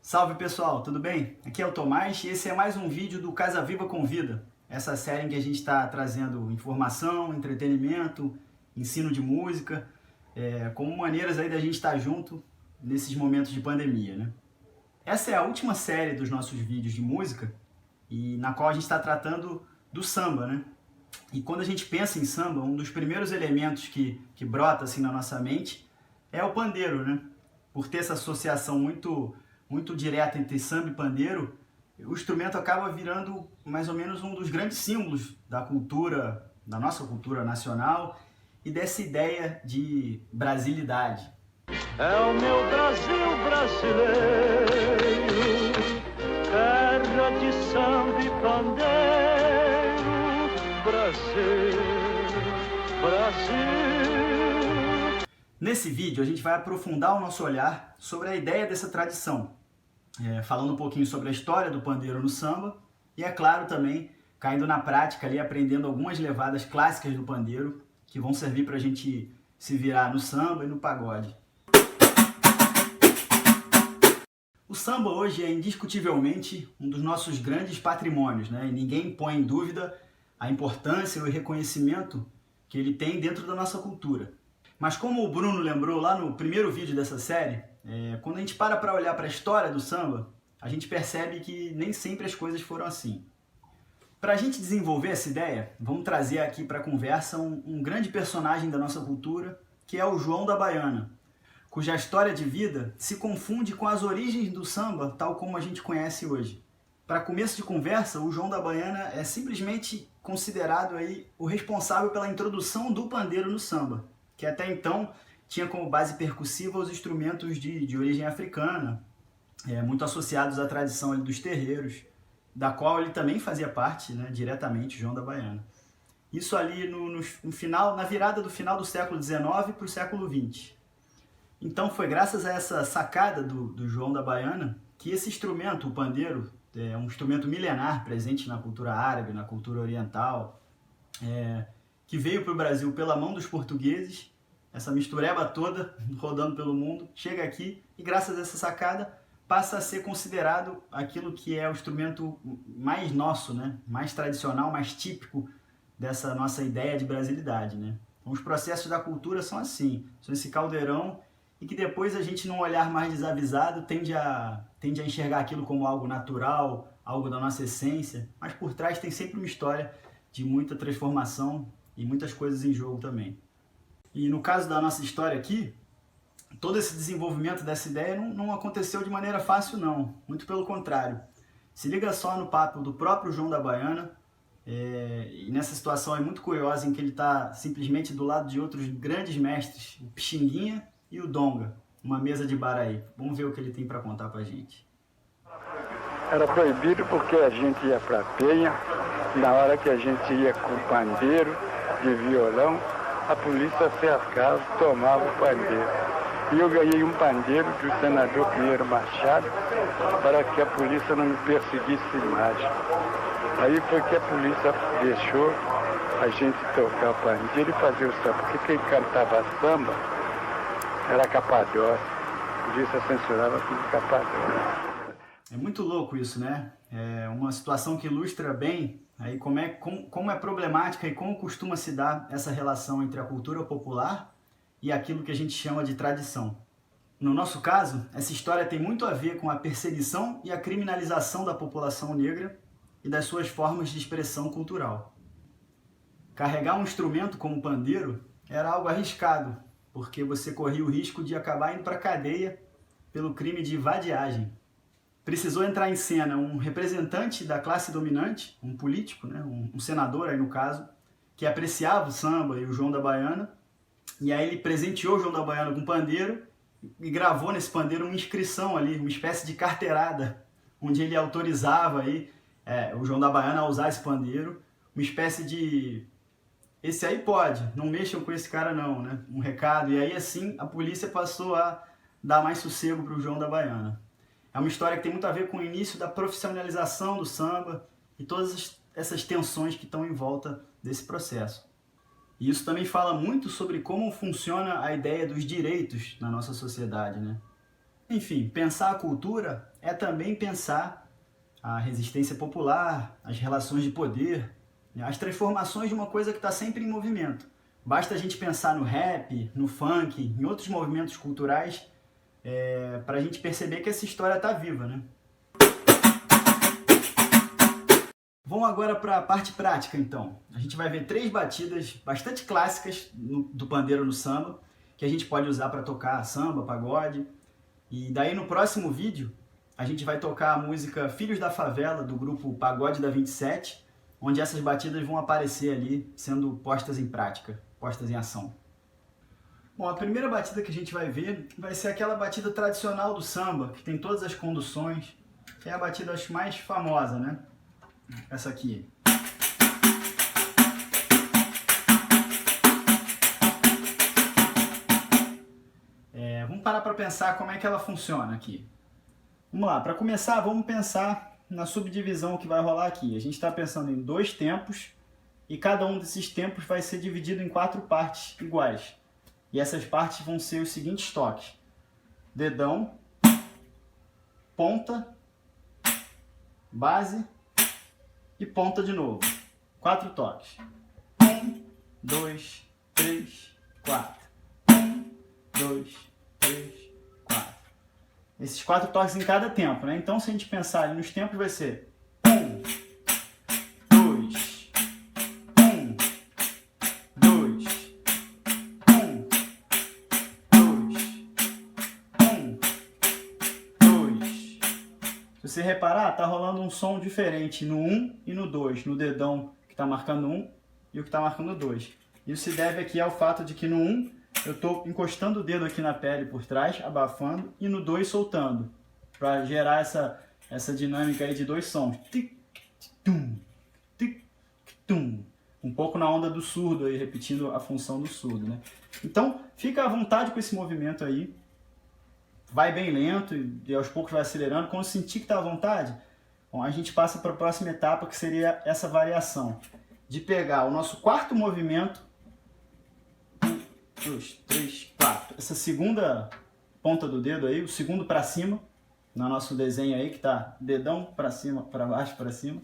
Salve pessoal, tudo bem? Aqui é o Tomás e esse é mais um vídeo do Casa Viva Convida, essa série em que a gente está trazendo informação, entretenimento, ensino de música, como maneiras aí da gente estar junto nesses momentos de pandemia, né? Essa é a última série dos nossos vídeos de música e na qual a gente está tratando do samba, né? E quando a gente pensa em samba, um dos primeiros elementos que brota assim na nossa mente é o pandeiro, né? Por ter essa associação muito direta entre samba e pandeiro, o instrumento acaba virando mais ou menos um dos grandes símbolos da cultura, da nossa cultura nacional e dessa ideia de brasilidade. É o meu Brasil brasileiro, terra de samba e pandeiro, Brasil, Brasil. Nesse vídeo a gente vai aprofundar o nosso olhar sobre a ideia dessa tradição, falando um pouquinho sobre a história do pandeiro no samba e, é claro, também caindo na prática ali, aprendendo algumas levadas clássicas do pandeiro que vão servir para a gente se virar no samba e no pagode. O samba hoje é indiscutivelmente um dos nossos grandes patrimônios, né? E ninguém põe em dúvida a importância e o reconhecimento que ele tem dentro da nossa cultura. Mas como o Bruno lembrou lá no primeiro vídeo dessa série, quando a gente para olhar para a história do samba, a gente percebe que nem sempre as coisas foram assim. Para a gente desenvolver essa ideia, vamos trazer aqui para a conversa um grande personagem da nossa cultura, que é o João da Baiana, cuja história de vida se confunde com as origens do samba, tal como a gente conhece hoje. Para começo de conversa, o João da Baiana é simplesmente considerado aí o responsável pela introdução do pandeiro no samba, que até então tinha como base percussiva os instrumentos de origem africana, muito associados à tradição ali dos terreiros, da qual ele também fazia parte, né, diretamente, João da Baiana. Isso ali no final, na virada do final do século XIX para o século XX. Então foi graças a essa sacada do João da Baiana que esse instrumento, o pandeiro, é um instrumento milenar presente na cultura árabe, na cultura oriental, que veio para o Brasil pela mão dos portugueses, essa mistureba toda rodando pelo mundo, chega aqui e graças a essa sacada passa a ser considerado aquilo que é o instrumento mais nosso, né? Mais tradicional, mais típico dessa nossa ideia de brasilidade, né? Então, os processos da cultura são assim, são esse caldeirão e que depois a gente, num olhar mais desavisado, tende a enxergar aquilo como algo natural, algo da nossa essência, mas por trás tem sempre uma história de muita transformação e muitas coisas em jogo também. E no caso da nossa história aqui, todo esse desenvolvimento dessa ideia não aconteceu de maneira fácil não, muito pelo contrário. Se liga só no papo do próprio João da Baiana, e nessa situação é muito curiosa em que ele está simplesmente do lado de outros grandes mestres, o Pixinguinha e o Donga, uma mesa de bar aí. Vamos ver o que ele tem para contar pra gente. Era proibido porque a gente ia pra penha, na hora que a gente ia com pandeiro, de violão, a polícia cercava, tomava o pandeiro. E eu ganhei um pandeiro do senador Pinheiro Machado para que a polícia não me perseguisse mais. Aí foi que a polícia deixou a gente tocar o pandeiro e fazer o samba, porque quem cantava samba era Capadócio, a polícia censurava como Capadócio. É muito louco isso, né? É uma situação que ilustra bem aí como é problemática e como costuma se dar essa relação entre a cultura popular e aquilo que a gente chama de tradição. No nosso caso, essa história tem muito a ver com a perseguição e a criminalização da população negra e das suas formas de expressão cultural. Carregar um instrumento como o pandeiro era algo arriscado, porque você corria o risco de acabar indo para a cadeia pelo crime de vadiagem. Precisou entrar em cena um representante da classe dominante, um político, né, um senador aí no caso, que apreciava o samba e o João da Baiana, e aí ele presenteou o João da Baiana com um pandeiro e gravou nesse pandeiro uma inscrição ali, uma espécie de carteirada, onde ele autorizava aí, o João da Baiana a usar esse pandeiro, uma espécie de... esse aí pode, não mexam com esse cara não, né? Um recado, e aí assim a polícia passou a dar mais sossego para o João da Baiana. É uma história que tem muito a ver com o início da profissionalização do samba e todas essas tensões que estão em volta desse processo. E isso também fala muito sobre como funciona a ideia dos direitos na nossa sociedade, né? Enfim, pensar a cultura é também pensar a resistência popular, as relações de poder, as transformações de uma coisa que está sempre em movimento. Basta a gente pensar no rap, no funk, em outros movimentos culturais, para a gente perceber que essa história está viva, né? Vamos agora para a parte prática, então. A gente vai ver 3 batidas bastante clássicas do pandeiro no samba, que a gente pode usar para tocar samba, pagode. E daí no próximo vídeo, a gente vai tocar a música Filhos da Favela, do grupo Pagode da 27, onde essas batidas vão aparecer ali, sendo postas em prática, postas em ação. Bom, a primeira batida que a gente vai ver vai ser aquela batida tradicional do samba, que tem todas as conduções, que é a batida, acho, mais famosa, né? Essa aqui. Vamos parar para pensar como é que ela funciona aqui. Vamos lá, para começar, vamos pensar na subdivisão que vai rolar aqui. A gente está pensando em 2 tempos e cada um desses tempos vai ser dividido em 4 partes iguais. E essas partes vão ser os seguintes toques: dedão, ponta, base e ponta de novo. 4 toques. 1, 2, 3, 4. 1, 2, 3, 4. Esses 4 toques em cada tempo, né? Então, se a gente pensar ali nos tempos, vai ser 1, 2, 1, 2, 1, 2, 1, 2. Se você reparar, tá rolando um som diferente no 1 e no 2, no dedão que tá marcando 1 e o que tá marcando 2. Isso se deve aqui ao fato de que no 1 eu estou encostando o dedo aqui na pele por trás, abafando, e no 2 soltando, para gerar essa dinâmica aí de 2 sons. Tic-tum, tic-tum. Um pouco na onda do surdo aí, repetindo a função do surdo, né? Então, fica à vontade com esse movimento aí. Vai bem lento e aos poucos vai acelerando. Quando sentir que está à vontade, bom, a gente passa para a próxima etapa, que seria essa variação. De pegar o nosso 4º movimento, 1, 2, 3, 4. Essa segunda ponta do dedo aí, o segundo para cima, no nosso desenho aí, que tá dedão para cima, para baixo, para cima.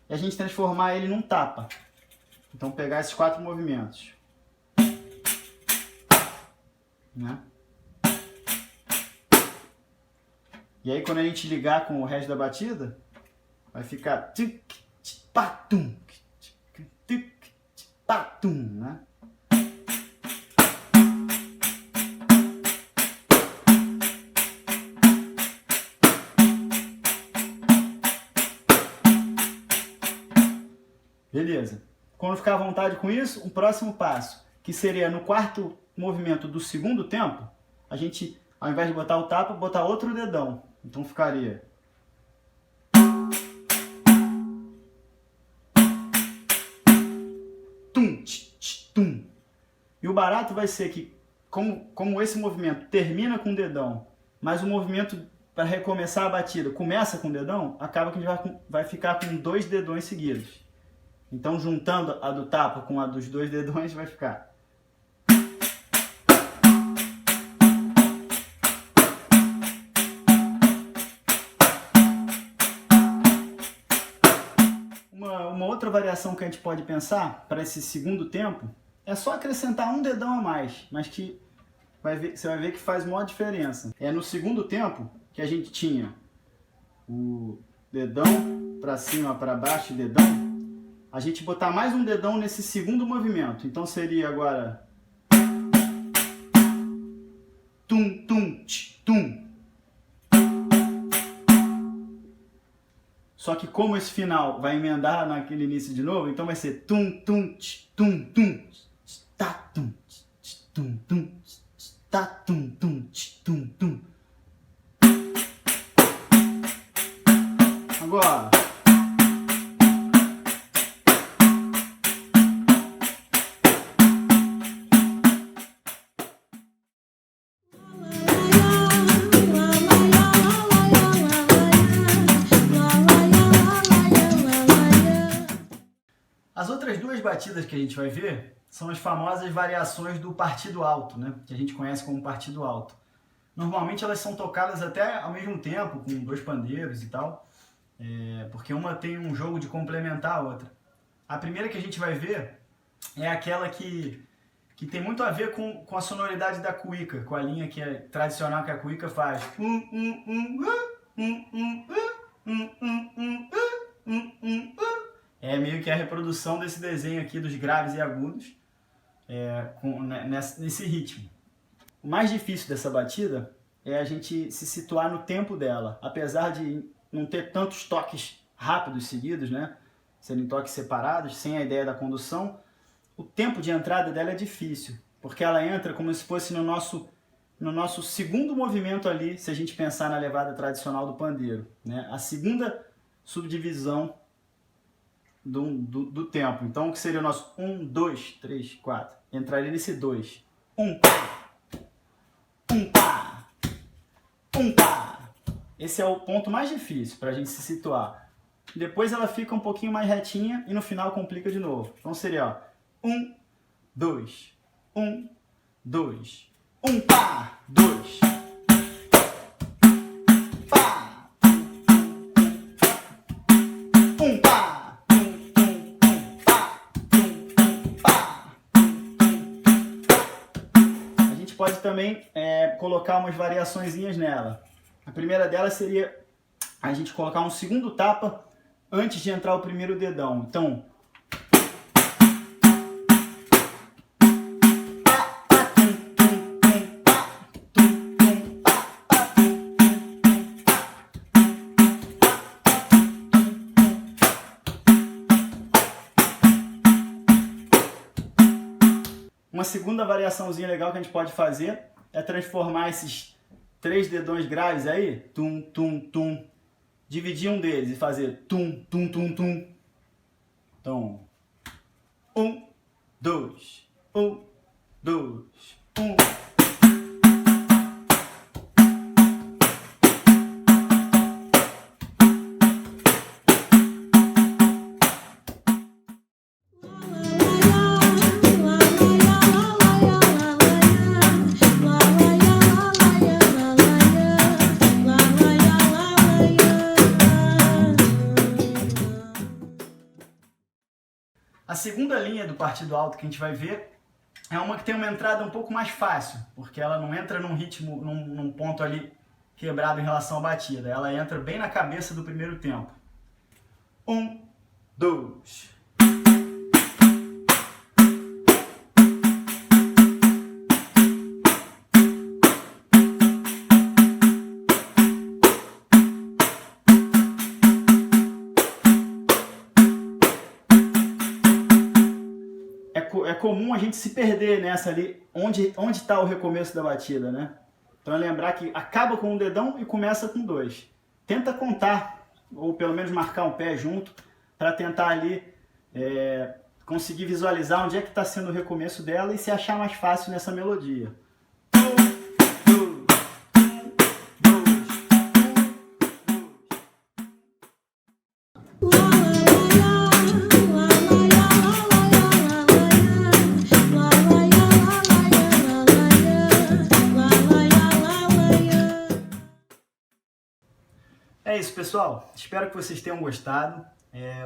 E a gente transformar ele num tapa. Então pegar esses 4 movimentos. Né? E aí quando a gente ligar com o resto da batida, vai ficar tic-patum, tic-patum, né? Beleza. Quando ficar à vontade com isso, o próximo passo, que seria no 4º movimento do segundo tempo, a gente, ao invés de botar o tapa, botar outro dedão. Então ficaria... tum, tum. E o barato vai ser que, como esse movimento termina com o dedão, mas o movimento para recomeçar a batida começa com o dedão, acaba que a gente vai ficar com 2 dedões seguidos. Então, juntando a do tapa com a dos 2 dedões, vai ficar... Uma outra variação que a gente pode pensar para esse segundo tempo é só acrescentar um dedão a mais, mas que você vai ver que faz maior diferença. É no segundo tempo que a gente tinha o dedão para cima, para baixo, dedão, a gente botar mais um dedão nesse segundo movimento. Então seria agora tum, tum, tch, tum. Só que como esse final vai emendar naquele início de novo, então vai ser tum, tum, tch, tum, tum, tá, tum, tch, tum, tum, tá, tum, tum, tch, tum, tum. Agora... As outras 2 batidas que a gente vai ver são as famosas variações do partido alto, né? Que a gente conhece como partido alto. Normalmente elas são tocadas até ao mesmo tempo, com 2 pandeiros e tal, porque uma tem um jogo de complementar a outra. A primeira que a gente vai ver é aquela que tem muito a ver com a sonoridade da cuíca, com a linha que é tradicional que a cuíca faz. É meio que a reprodução desse desenho aqui dos graves e agudos nesse ritmo. O mais difícil dessa batida é a gente se situar no tempo dela, apesar de não ter tantos toques rápidos seguidos, né? Serem toques separados, sem a ideia da condução. O tempo de entrada dela é difícil, porque ela entra como se fosse no nosso segundo movimento ali, se a gente pensar na levada tradicional do pandeiro, né? A segunda subdivisão do tempo. Então, o que seria o nosso 1, 2, 3, 4? Entraria nesse 2. 1, pá, 1, pá, 1, pá. Esse é o ponto mais difícil para a gente se situar. Depois ela fica um pouquinho mais retinha e no final complica de novo. Então seria, ó, 1, 2, 1, 2, 1, pá, 2, pá, 1, pá, pá, pá. A gente pode também colocar umas variaçõezinhas nela. A primeira delas seria a gente colocar um segundo tapa antes de entrar o primeiro dedão. Então, uma segunda variaçãozinha legal que a gente pode fazer é transformar esses 3 dedões graves aí, tum, tum, tum, dividir um deles e fazer tum, tum, tum, tum. Então, 1, 2, 1, 2, 1. A segunda linha do partido alto que a gente vai ver é uma que tem uma entrada um pouco mais fácil, porque ela não entra num ritmo, num ponto ali quebrado em relação à batida. Ela entra bem na cabeça do primeiro tempo. 1, 2. É comum a gente se perder nessa ali, onde está o recomeço da batida, né? Então é lembrar que acaba com um dedão e começa com 2. Tenta contar, ou pelo menos marcar um pé junto, para tentar ali conseguir visualizar onde é que está sendo o recomeço dela e se achar mais fácil nessa melodia. É isso, pessoal. Espero que vocês tenham gostado.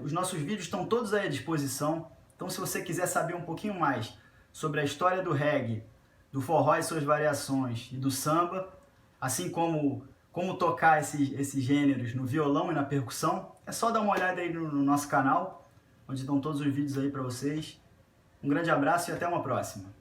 Os nossos vídeos estão todos aí à disposição. Então, se você quiser saber um pouquinho mais sobre a história do reggae, do forró e suas variações e do samba, assim como tocar esses gêneros no violão e na percussão, é só dar uma olhada aí no nosso canal, onde estão todos os vídeos aí para vocês. Um grande abraço e até uma próxima.